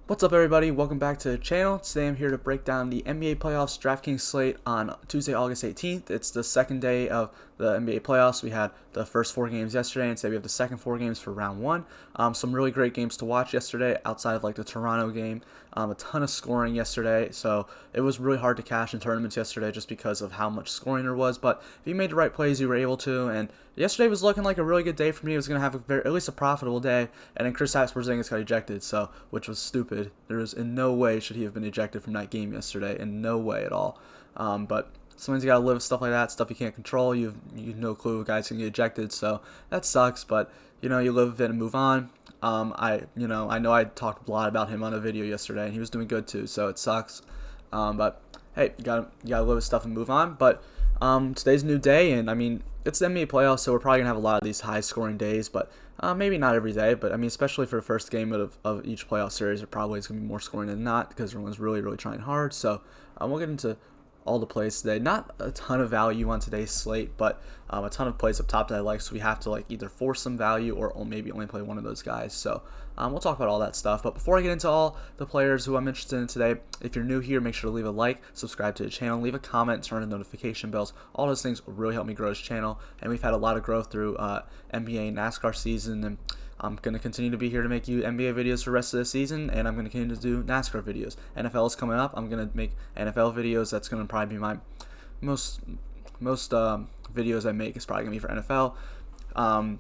What's up, everybody? Welcome back to the channel. Today I'm here to break down the NBA playoffs DraftKings slate on Tuesday, August 18th. It's the second day of the NBA playoffs. We had the first four games yesterday, and today we have the second four games for round one. Some really great games to watch yesterday outside of like the Toronto game. A ton of scoring yesterday, so it was really hard to cash in tournaments yesterday just because of how much scoring there was. But if you made the right plays, you were able to. And yesterday was looking like a really good day for me. It was going to have at least a profitable day. And then Kristaps Porzingis got ejected, so which was stupid. There was in no way should he have been ejected from that game yesterday. In no way at all. But sometimes you gotta live with stuff like that, stuff you can't control. You have no clue if guys can get ejected, so that sucks. But you live with it and move on. I know I talked a lot about him on a video yesterday, and he was doing good too, so it sucks. But hey, you gotta live with stuff and move on. But today's a new day, and I mean it's the NBA playoffs, so we're probably gonna have a lot of these high-scoring days, but maybe not every day. But I mean, especially for the first game of each playoff series, it probably is gonna be more scoring than not because everyone's really trying hard. So we'll get into all the plays today. Not a ton of value on today's slate, but a ton of plays up top that I like. So we have to like either force some value or maybe only play one of those guys. So we'll talk about all that stuff. But before I get into all the players who I'm interested in today, if you're new here, make sure to leave a like, subscribe to the channel, leave a comment, turn on notification bells. All those things really help me grow this channel. And we've had a lot of growth through NBA and NASCAR season, and I'm going to continue to be here to make you NBA videos for the rest of the season, and I'm going to continue to do NASCAR videos. NFL is coming up. I'm going to make NFL videos. That's going to probably be my most videos I make is probably going to be for NFL.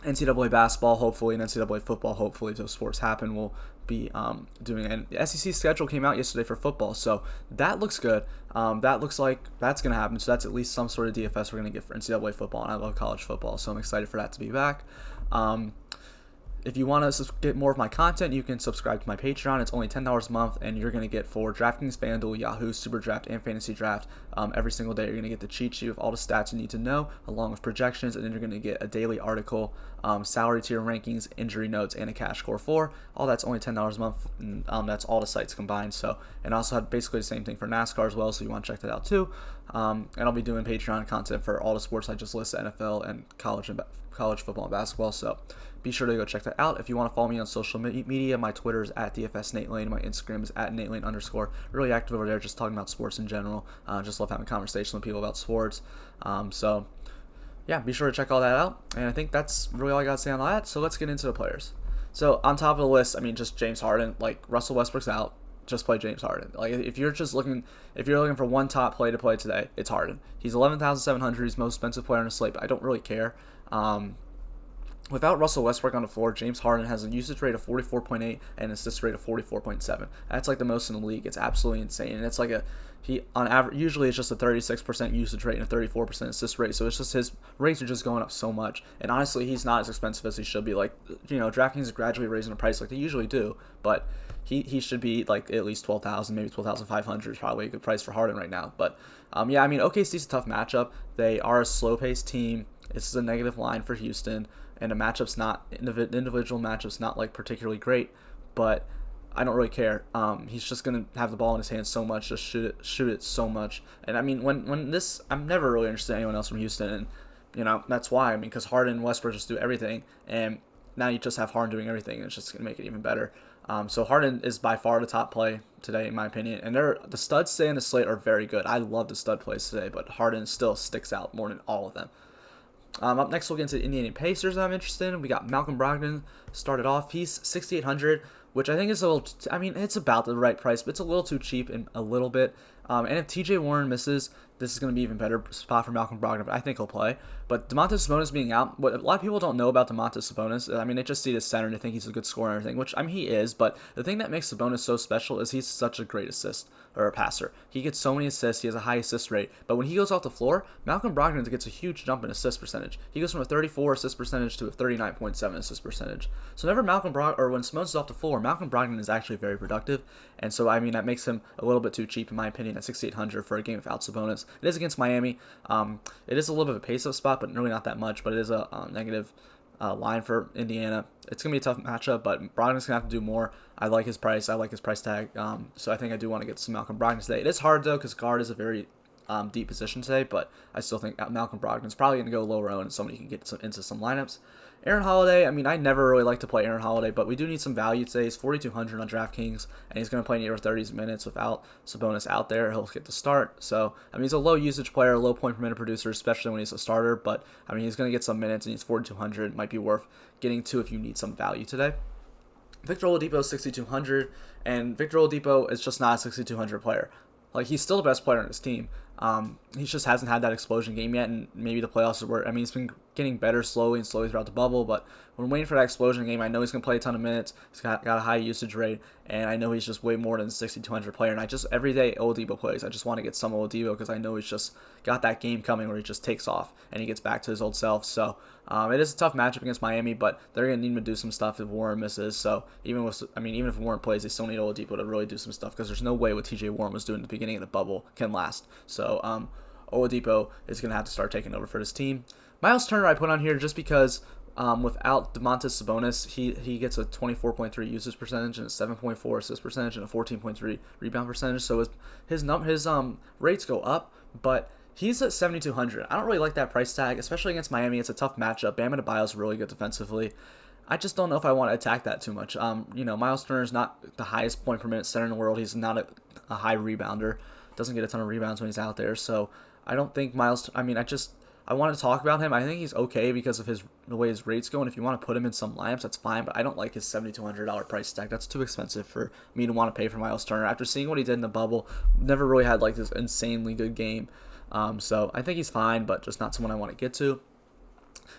NCAA basketball, hopefully, and NCAA football, hopefully, if those sports happen, we'll be doing it. And the SEC schedule came out yesterday for football, so that looks good. That looks like that's going to happen, so that's at least some sort of DFS we're going to get for NCAA football, and I love college football, so I'm excited for that to be back. If you want to get more of my content, you can subscribe to my Patreon. It's only $10 a month, and you're going to get for DraftKings, FanDuel, Yahoo, Super Draft, and Fantasy Draft every single day. You're going to get the cheat sheet of all the stats you need to know, along with projections, and then you're going to get a daily article, salary tier rankings, injury notes, and a cash score for. All that's only $10 a month, and that's all the sites combined. So, and I also have basically the same thing for NASCAR as well, so you want to check that out too. And I'll be doing Patreon content for all the sports I just listed, NFL and college football and basketball. So be sure to go check that out. If you want to follow me on social media, my Twitter is at DFSNateLane. My Instagram is at @NateLane_. Really active over there, just talking about sports in general. Just love having conversation with people about sports. So yeah, be sure to check all that out. And I think that's really all I got to say on that. So let's get into the players. So on top of the list, I mean, just James Harden. Like Russell Westbrook's out. Just play James Harden. Like if you're looking for one top play to play today, it's Harden. He's 11,700. He's the most expensive player on the slate, but I don't really care. Without Russell Westbrook on the floor, James Harden has a usage rate of 44.8 and an assist rate of 44.7. That's like the most in the league. It's absolutely insane. And it's like he on average usually it's just a 36% usage rate and a 34% assist rate. So it's just his rates are just going up so much. And honestly, he's not as expensive as he should be. Like DraftKings is gradually raising the price like they usually do, but he should be like at least 12,000, maybe 12,500 is probably a good price for Harden right now. But yeah, I mean OKC's a tough matchup. They are a slow-paced team. This is a negative line for Houston. And individual matchup's not like particularly great, but I don't really care. He's just gonna have the ball in his hands so much, just shoot it so much. And I mean, when this, I'm never really interested in anyone else from Houston, and that's why. I mean, because Harden and Westbrook just do everything, and now you just have Harden doing everything, and it's just gonna make it even better. So Harden is by far the top play today, in my opinion, and the studs today in the slate are very good. I love the stud plays today, but Harden still sticks out more than all of them. Up next, we'll get into the Indiana Pacers that I'm interested in. We got Malcolm Brogdon started off. He's 6,800, which I think is a little, I mean, it's about the right price, but it's a little too cheap in a little bit. And if TJ Warren misses, this is going to be even better spot for Malcolm Brogdon, but I think he'll play. But Domantas Sabonis being out, what a lot of people don't know about Domantas Sabonis, I mean, they just see the center and they think he's a good scorer and everything, which, I mean, he is, but the thing that makes Sabonis so special is he's such a great assist, or a passer. He gets so many assists, he has a high assist rate, but when he goes off the floor, Malcolm Brogdon gets a huge jump in assist percentage. He goes from a 34 assist percentage to a 39.7 assist percentage. So whenever when Sabonis is off the floor, Malcolm Brogdon is actually very productive, and so, I mean, that makes him a little bit too cheap, in my opinion, at 6,800 for a game without Sabonis. It is against Miami. It is a little bit of a pace-up spot, but really not that much, but it is a negative line for Indiana. It's going to be a tough matchup, but Brogdon's going to have to do more. I like his price. I like his price tag. So I think I do want to get some Malcolm Brogdon today. It is hard, though, because guard is a very deep position today, but I still think Malcolm Brogdon is probably going to go lower owned, and somebody can get into some lineups. Aaron Holiday, I mean, I never really like to play Aaron Holiday, but we do need some value today. He's 4,200 on DraftKings, and he's going to play near 30 minutes without Sabonis out there. He'll get the start. So, I mean, he's a low usage player, low point per minute producer, especially when he's a starter, but, I mean, he's going to get some minutes, and he's 4,200. Might be worth getting to if you need some value today. Victor Oladipo is 6,200, and Victor Oladipo is just not a 6,200 player. Like, he's still the best player on his team. He just hasn't had that explosion game yet, and maybe the playoffs are where, I mean, he's been getting better slowly throughout the bubble, but we're waiting for that explosion game. I know he's going to play a ton of minutes. He's got a high usage rate, and I know he's just way more than a 6,200 player, and every day Oladipo plays, I just want to get some Oladipo because I know he's just got that game coming where he just takes off and he gets back to his old self. So it is a tough matchup against Miami, but they're going to need him to do some stuff if Warren misses. So even if Warren plays, they still need Oladipo to really do some stuff because there's no way what TJ Warren was doing at the beginning of the bubble can last. So Oladipo is going to have to start taking over for this team. Miles Turner I put on here just because without Domantas Sabonis, he gets a 24.3 usage percentage and a 7.4 assist percentage and a 14.3 rebound percentage. So his rates go up, but he's at 7,200. I don't really like that price tag, especially against Miami. It's a tough matchup. Bam Adebayo is really good defensively. I just don't know if I want to attack that too much. Miles Turner is not the highest point per minute center in the world. He's not a high rebounder. Doesn't get a ton of rebounds when he's out there. So I don't think I want to talk about him. I think he's okay because of the way his rates go, and if you want to put him in some lineups, that's fine, but I don't like his $7,200 price tag. That's too expensive for me to want to pay for Miles Turner. After seeing what he did in the bubble, never really had like this insanely good game. So I think he's fine, but just not someone I want to get to.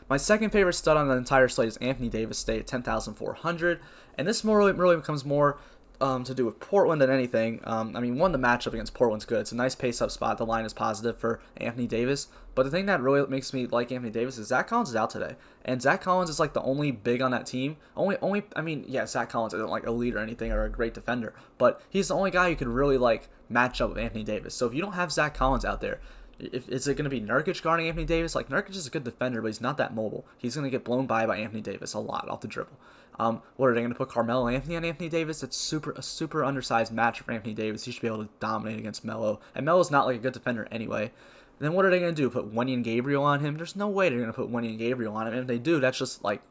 My second favorite stud on the entire slate is Anthony Davis today at 10,400, and this really becomes more to do with Portland than anything. The matchup against Portland's good. It's a nice pace-up spot. The line is positive for Anthony Davis. But the thing that really makes me like Anthony Davis is Zach Collins is out today. And Zach Collins is like the only big on that team. Zach Collins isn't like elite or anything or a great defender. But he's the only guy who can really like match up with Anthony Davis. So if you don't have Zach Collins out there, is it going to be Nurkic guarding Anthony Davis? Like, Nurkic is a good defender, but he's not that mobile. He's going to get blown by Anthony Davis a lot off the dribble. What are they going to put Carmelo Anthony on Anthony Davis? It's a super undersized match for Anthony Davis. He should be able to dominate against Melo. And Melo's not like a good defender anyway. And then what are they going to do? Put Wenyen Gabriel on him? There's no way they're going to put Wenyen Gabriel on him. And if they do, that's just like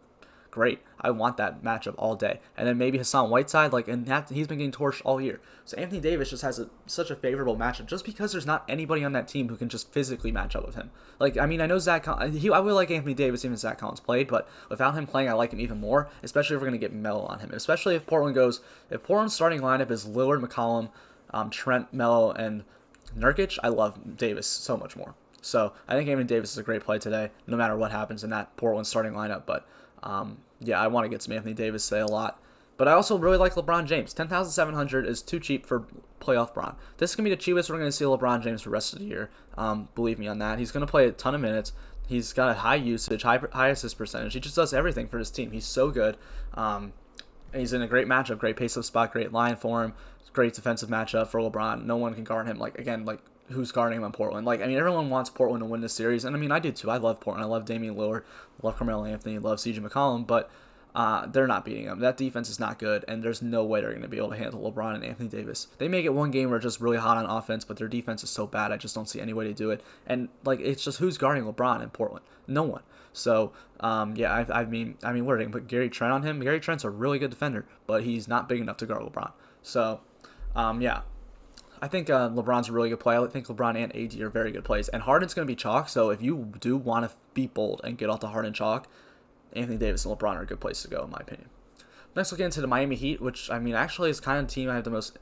great. I want that matchup all day. And then maybe Hassan Whiteside, he's been getting torched all year. So Anthony Davis just has such a favorable matchup just because there's not anybody on that team who can just physically match up with him. I know I would like Anthony Davis even if Zach Collins played, but without him playing, I like him even more, especially if we're going to get Melo on him. Especially if Portland's starting lineup is Lillard, McCollum, Trent, Melo, and Nurkic, I love Davis so much more. So I think Anthony Davis is a great play today, no matter what happens in that Portland starting lineup. But I want to get some Anthony Davis today a lot. But I also really like LeBron James. 10,700 is too cheap for playoff Bron. This is going to be the cheapest we're going to see LeBron James for the rest of the year. Believe me on that. He's going to play a ton of minutes. He's got a high usage, high assist percentage. He just does everything for his team. He's so good. And he's in a great matchup, great pace of spot, great line for him, great defensive matchup for LeBron. No one can guard him. Who's guarding him on Portland? Everyone wants Portland to win this series, and I do too. I love Portland. I love Damian Lillard, I love Carmelo Anthony, I love CJ McCollum, but they're not beating them. That defense is not good, and there's no way they're going to be able to handle LeBron and Anthony Davis. They may get one game where it's just really hot on offense, but their defense is so bad, I just don't see any way to do it. And it's just who's guarding LeBron in Portland? No one. So what are they going to put Gary Trent on him? Gary Trent's a really good defender, but he's not big enough to guard LeBron. So I think LeBron's a really good play. I think LeBron and AD are very good plays. And Harden's going to be chalk, so if you do want to be bold and get off the Harden chalk, Anthony Davis and LeBron are a good place to go, in my opinion. Next, we'll get into the Miami Heat, which, actually is kind of the team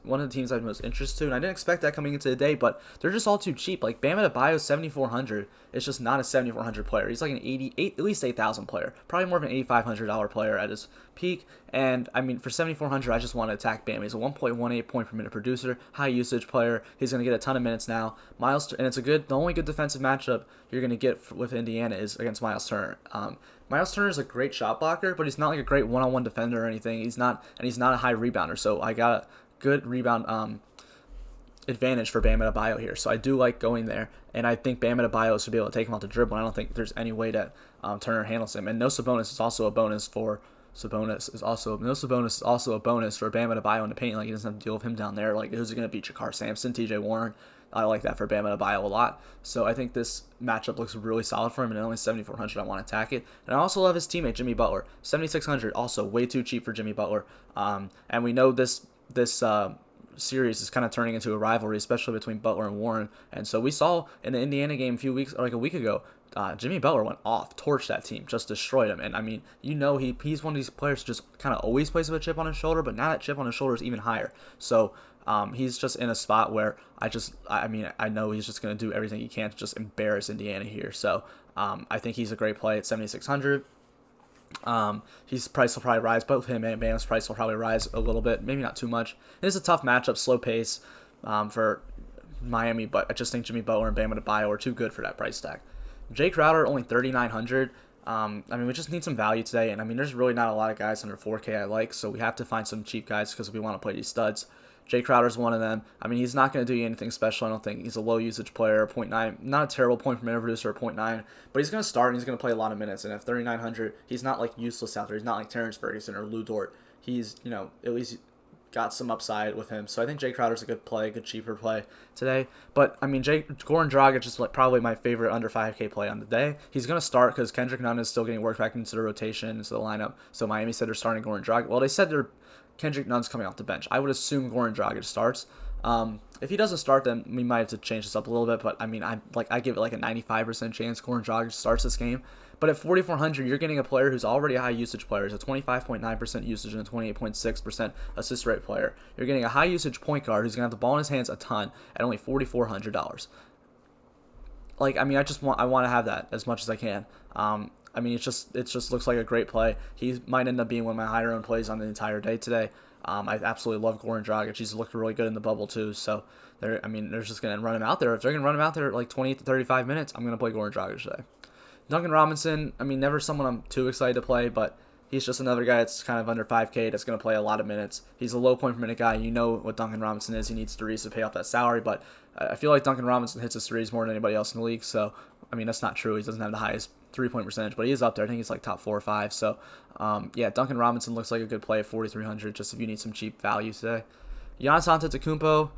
one of the teams I have the most interest to, and I didn't expect that coming into the day, but they're just all too cheap. Bam Adebayo, 7,400, is just not a 7,400 player. He's like an at least 8,000 player, probably more of an $8,500 player at his peak, and, for 7,400, I just want to attack Bam. He's a 1.18 point per minute producer, high usage player. He's going to get a ton of minutes now. And it's the only good defensive matchup you're going to get with Indiana is against Miles Turner. Miles Turner is a great shot blocker, but he's not like a great one-on-one defender or anything. He's not a high rebounder, so I got a good rebound advantage for Bam Adebayo here. So I do like going there, and I think Bam Adebayo should be able to take him off the dribble. I don't think there's any way that Turner handles him. And no Sabonis is also a bonus for Sabonis is also a bonus for Bam Adebayo in the paint. Like, he doesn't have to deal with him down there. Like, who's going to beat Jakar Sampson, TJ Warren? I like that for Bam Adebayo a lot. So I think this matchup looks really solid for him, and at only 7,400, I want to attack it. And I also love his teammate, Jimmy Butler. 7,600, also way too cheap for Jimmy Butler. And we know this series is kind of turning into a rivalry, especially between Butler and Warren. And so we saw in the Indiana game a week ago, Jimmy Butler went off, torched that team, just destroyed him. And I mean, he's one of these players who just kind of always plays with a chip on his shoulder, but now that chip on his shoulder is even higher. So he's just in a spot where I know he's just going to do everything he can to just embarrass Indiana here. So I think he's a great play at 7,600. His price will probably rise. Both him and Bam's price will probably rise a little bit, maybe not too much. It is a tough matchup, slow pace for Miami, but I just think Jimmy Butler and Bam Adebayo are too good for that price tag. Jay Crowder, only 3,900. We just need some value today, and there's really not a lot of guys under 4K I like, so we have to find some cheap guys because we want to play these studs. Jay Crowder's one of them. He's not going to do you anything special, I don't think. He's a low usage player, 0.9. Not a terrible point per minute producer, 0.9. But he's going to start and he's going to play a lot of minutes. And at 3,900, he's not like useless out there. He's not like Terrence Ferguson or Lou Dort. He's, at least got some upside with him. So I think Jay Crowder's a good play, good cheaper play today. But Goran Dragic is probably my favorite under 5K play on the day. He's going to start because Kendrick Nunn is still getting worked back into the rotation, into the lineup. So Miami said they're starting Goran Dragic. Well, they said Kendrick Nunn's coming off the bench. I would assume Goran Dragic starts. If he doesn't start, then we might have to change this up a little bit. But I give it like a 95% chance Goran Dragic starts this game. But at 4,400, you're getting a player who's already a high usage player. He's a 25.9% usage and a 28.6% assist rate player. You're getting a high usage point guard who's gonna have the ball in his hands a ton at only $4,400. I want to have that as much as I can. It just looks like a great play. He might end up being one of my higher owned plays on the entire day today. I absolutely love Goran Dragic. He's looked really good in the bubble too. So they're just gonna run him out there. If they're gonna run him out there like 28 to 35 minutes, I'm gonna play Goran Dragic today. Duncan Robinson, never someone I'm too excited to play, but he's just another guy that's kind of under 5K that's going to play a lot of minutes. He's a low point per minute guy. You know what Duncan Robinson is. He needs threes to pay off that salary, but I feel like Duncan Robinson hits his threes more than anybody else in the league, so, that's not true. He doesn't have the highest three-point percentage, but he is up there. I think he's like top 4 or 5, so, Duncan Robinson looks like a good play at 4,300 just if you need some cheap value today. Giannis Antetokounmpo,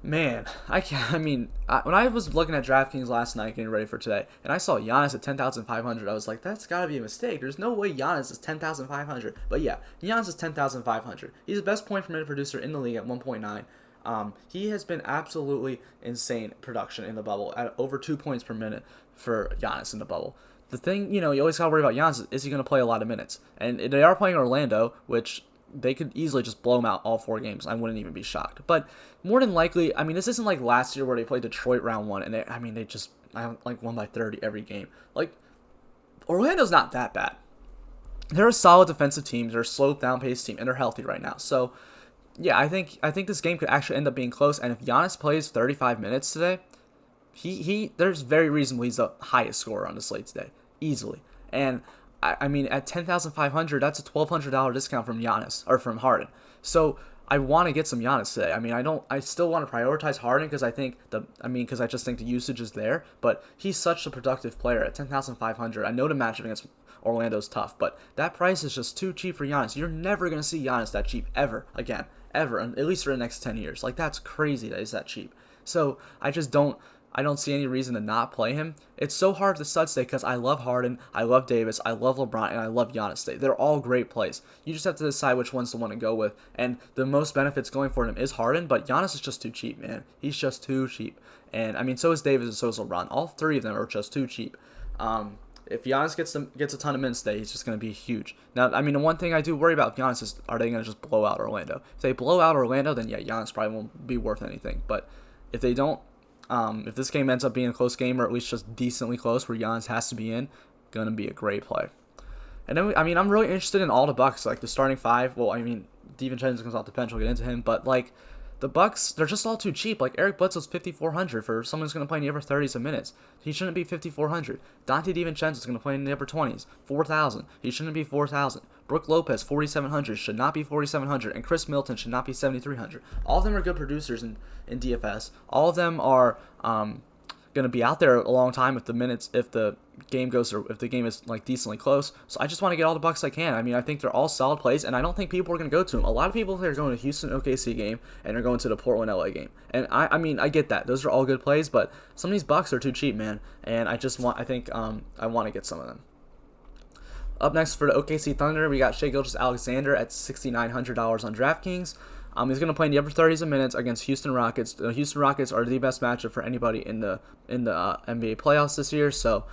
man, when I was looking at DraftKings last night getting ready for today, and I saw Giannis at 10,500, I was like, that's got to be a mistake. There's no way Giannis is 10,500. But yeah, Giannis is 10,500. He's the best point per minute producer in the league at 1.9. He has been absolutely insane production in the bubble at over 2 points per minute for Giannis in the bubble. The thing, you always got to worry about Giannis is he going to play a lot of minutes? And they are playing Orlando, which they could easily just blow him out all 4 games. I wouldn't even be shocked. But more than likely, this isn't like last year where they played Detroit round 1 and they just won by 30 every game. Like, Orlando's not that bad. They're a solid defensive team. They're a slow, down-paced team, and they're healthy right now. So, yeah, I think this game could actually end up being close. And if Giannis plays 35 minutes today, there's very reasonably he's the highest scorer on the slate today, easily. And at 10,500, that's a $1,200 discount from Giannis or from Harden. So I want to get some Giannis today. I still want to prioritize Harden because I just think the usage is there. But he's such a productive player at 10,500. I know the matchup against Orlando's tough, but that price is just too cheap for Giannis. You're never gonna see Giannis that cheap ever again, at least for the next 10 years. Like, that's crazy that he's that cheap. So I don't see any reason to not play him. It's so hard to stud stay because I love Harden, I love Davis, I love LeBron, and I love Giannis stay. They're all great plays. You just have to decide which ones to want to go with. And the most benefits going for him is Harden, but Giannis is just too cheap, man. He's just too cheap. And so is Davis and so is LeBron. All 3 of them are just too cheap. If Giannis gets a ton of minutes today, he's just going to be huge. Now, the one thing I do worry about Giannis is, are they going to just blow out Orlando? If they blow out Orlando, then yeah, Giannis probably won't be worth anything. But if they don't, if this game ends up being a close game or at least just decently close where Giannis has to be in, going to be a great play. And then, I'm really interested in all the Bucks, like the starting 5. Well, DiVincenzo comes off the bench, we'll get into him, but like, the Bucks, they're just all too cheap. Like, Eric Bledsoe's 5,400 for someone who's going to play in the upper 30s of minutes. He shouldn't be 5,400. Dante DiVincenzo's going to play in the upper 20s, 4,000. He shouldn't be 4,000. Brooke Lopez, 4,700, should not be 4,700. And Chris Middleton should not be 7,300. All of them are good producers in DFS. All of them are going to be out there a long time if the game is like decently close. So I just want to get all the bucks I can. I mean, I think they're all solid plays, and I don't think people are going to go to them. A lot of people are going to Houston OKC game and are going to the Portland LA game. And I mean, I get that. Those are all good plays, but some of these bucks are too cheap, man. And I want to get some of them. Up next for the OKC Thunder, we got Shai Gilgeous-Alexander at $6,900 on DraftKings. He's going to play in the upper 30s of minutes against Houston Rockets. The Houston Rockets are the best matchup for anybody in the NBA playoffs this year. So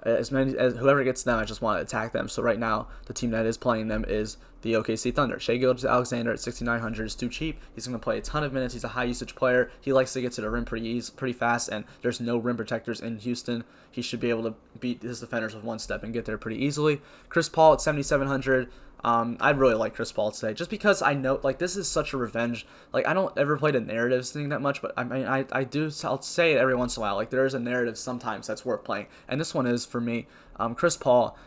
as whoever gets them, I just want to attack them. So right now, the team that is playing them is the OKC Thunder. Shai Gilgeous-Alexander at $6,900 is too cheap. He's going to play a ton of minutes. He's a high usage player. He likes to get to the rim pretty fast, and there's no rim protectors in Houston. He should be able to beat his defenders with one step and get there pretty easily. Chris Paul at $7,700. I really like Chris Paul today, just because I know, like, this is such a revenge. Like, I don't ever play the narratives thing that much, but I mean, I'll say it every once in a while. Like, there is a narrative sometimes that's worth playing, and this one is for me. Chris Paul,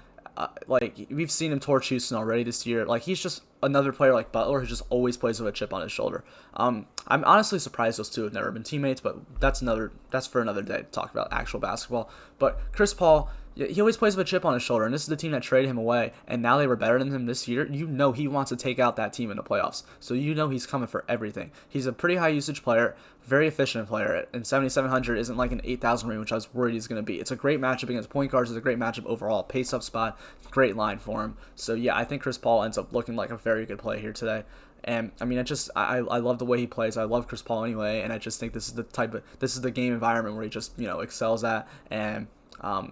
like, we've seen him torch Houston already this year. Like, he's just another player like Butler who just always plays with a chip on his shoulder. I'm honestly surprised those two have never been teammates, but that's for another day to talk about actual basketball. But Chris Paul, he always plays with a chip on his shoulder, and this is the team that traded him away, and now they were better than him this year. You know he wants to take out that team in the playoffs, so you know he's coming for everything. He's a pretty high usage player, very efficient player, and 7,700 isn't like an 8,000 range, which I was worried he's going to be. It's a great matchup against point guards. It's a great matchup overall. Pace-up spot, great line for him. So yeah, I think Chris Paul ends up looking like a very good play here today. And I mean, I love the way he plays. I love Chris Paul anyway, and I just think this is the game environment where he just excels at, and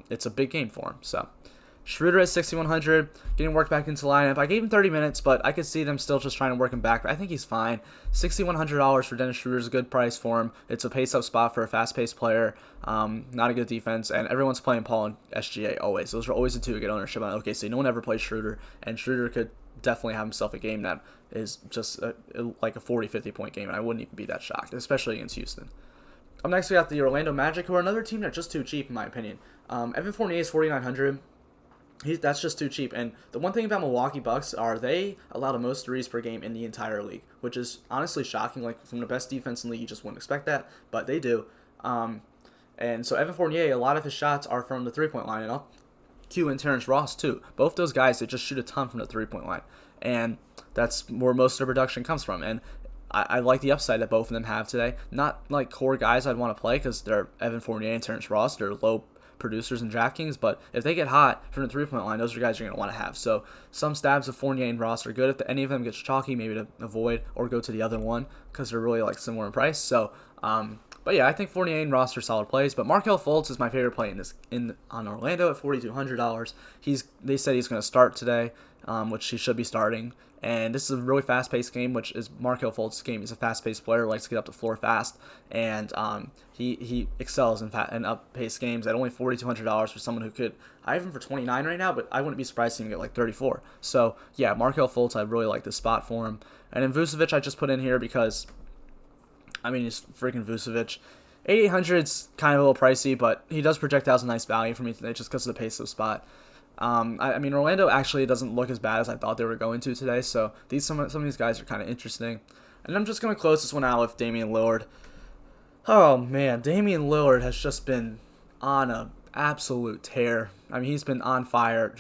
it's a big game for him. So Schroeder at 6,100, getting worked back into lineup. I gave him 30 minutes, but I could see them still just trying to work him back. But I think he's fine. $6,100 for Dennis Schroeder is a good price for him. It's a pace-up spot for a fast-paced player. Not a good defense, and everyone's playing Paul and SGA always. Those are always the two who get ownership on OKC. No one ever plays Schroeder, and Schroeder could definitely have himself a game that is just like a 40, 50-point game, and I wouldn't even be that shocked, especially against Houston. Up next, we got the Orlando Magic, who are another team that's just too cheap, in my opinion. Evan Fournier is $4,900. That's just too cheap. And the one thing about Milwaukee Bucks are they allow the most threes per game in the entire league, which is honestly shocking. Like, from the best defense in the league, you just wouldn't expect that, but they do. And so Evan Fournier, a lot of his shots are from the three-point line, and I'll cue in Terrence Ross too. Both those guys, they just shoot a ton from the three-point line, and that's where most of their production comes from. And I like the upside that both of them have today. Not like core guys I'd want to play because they're Evan Fournier and Terrence Ross. They're low producers in DraftKings, but if they get hot from the three-point line, those are guys you're going to want to have. So some stabs of Fournier and Ross are good. If any of them gets chalky, maybe to avoid or go to the other one because they're really like similar in price. So, but yeah, I think Fournier and Ross are solid plays. But Markelle Fultz is my favorite play on Orlando at $4,200. They said he's going to start today, which he should be starting. And this is a really fast-paced game, which is Markelle Fultz's game. He's a fast-paced player, likes to get up the floor fast, and he excels in up-paced games at only $4,200 for someone who could. I have him for $29 right now, but I wouldn't be surprised to even get like $34. So yeah, Markelle Fultz, I really like this spot for him. And then Vucevic, I just put in here because, I mean, he's freaking Vucevic. $8,800 is kind of a little pricey, but he does project out as a nice value for me today just because of the pace of the spot. I mean, Orlando actually doesn't look as bad as I thought they were going to today, so some of these guys are kind of interesting. And I'm just going to close this one out with Damian Lillard. Oh, man, Damian Lillard has just been on an absolute tear. I mean, he's been on fire,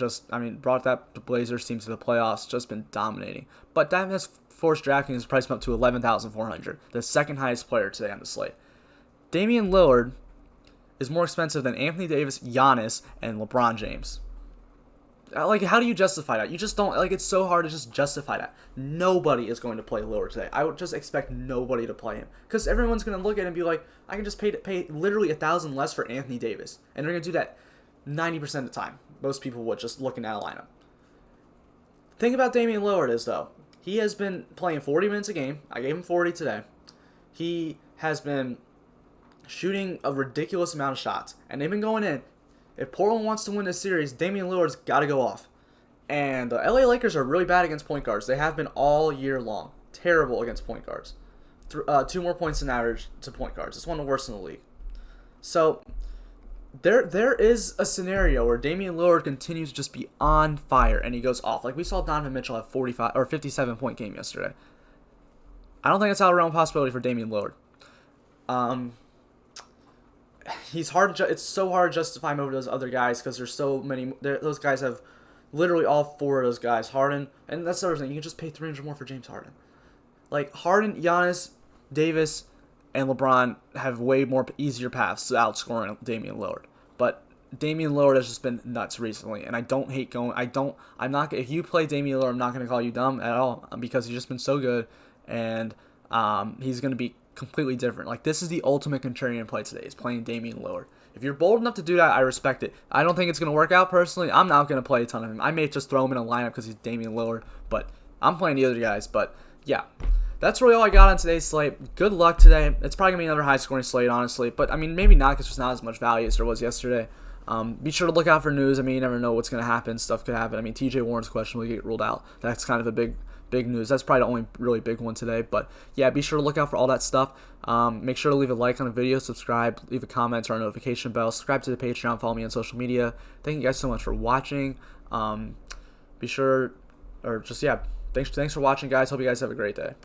brought that Blazers team to the playoffs, just been dominating. But that has forced DraftKings to price him up to $11,400, the second highest player today on the slate. Damian Lillard is more expensive than Anthony Davis, Giannis, and LeBron James. Like, how do you justify that? You just don't, like, it's so hard to just justify that. Nobody is going to play Lillard today. I would just expect nobody to play him. Because everyone's going to look at it and be like, I can just pay literally $1,000 less for Anthony Davis. And they're going to do that 90% of the time. Most people would just looking at a lineup. Thing about Damian Lillard is, though, he has been playing 40 minutes a game. I gave him 40 today. He has been shooting a ridiculous amount of shots. And they've been going in. If Portland wants to win this series, Damian Lillard's got to go off. And the LA Lakers are really bad against point guards. They have been all year long. Terrible against point guards. 2 more points than average to point guards. It's one of the worst in the league. So there is a scenario where Damian Lillard continues to just be on fire and he goes off. Like we saw Donovan Mitchell have 45 or 57-point game yesterday. I don't think it's out of realm possibility for Damian Lillard. he's hard. It's so hard to justify him over those other guys because there's so many. Those guys have literally all four of those guys. Harden, and that's the other thing. You can just pay $300 more for James Harden. Like Harden, Giannis, Davis, and LeBron have way more easier paths to outscoring Damian Lillard. But Damian Lillard has just been nuts recently, and I don't hate going. I'm not. If you play Damian Lillard, I'm not going to call you dumb at all because he's just been so good, and he's going to be completely different. Like this is the ultimate contrarian play today. Is playing Damian Lillard. If you're bold enough to do that, I respect it. I don't think it's going to work out personally. I'm not going to play a ton of him. I may just throw him in a lineup because he's Damian Lillard, but I'm playing the other guys. But yeah, that's really all I got on today's slate. Good luck today. It's probably going to be another high-scoring slate, honestly. But, I mean, maybe not because there's not as much value as there was yesterday. Be sure to look out for news. I mean, you never know what's going to happen. Stuff could happen. I mean, TJ Warren's question will get ruled out. That's kind of a big news. That's probably the only really big one today. But, yeah, be sure to look out for all that stuff. Make sure to leave a like on the video, subscribe, leave a comment, turn on notification bell, subscribe to the Patreon, follow me on social media. Thank you guys so much for watching. Be sure, or just, yeah, thanks for watching, guys. Hope you guys have a great day.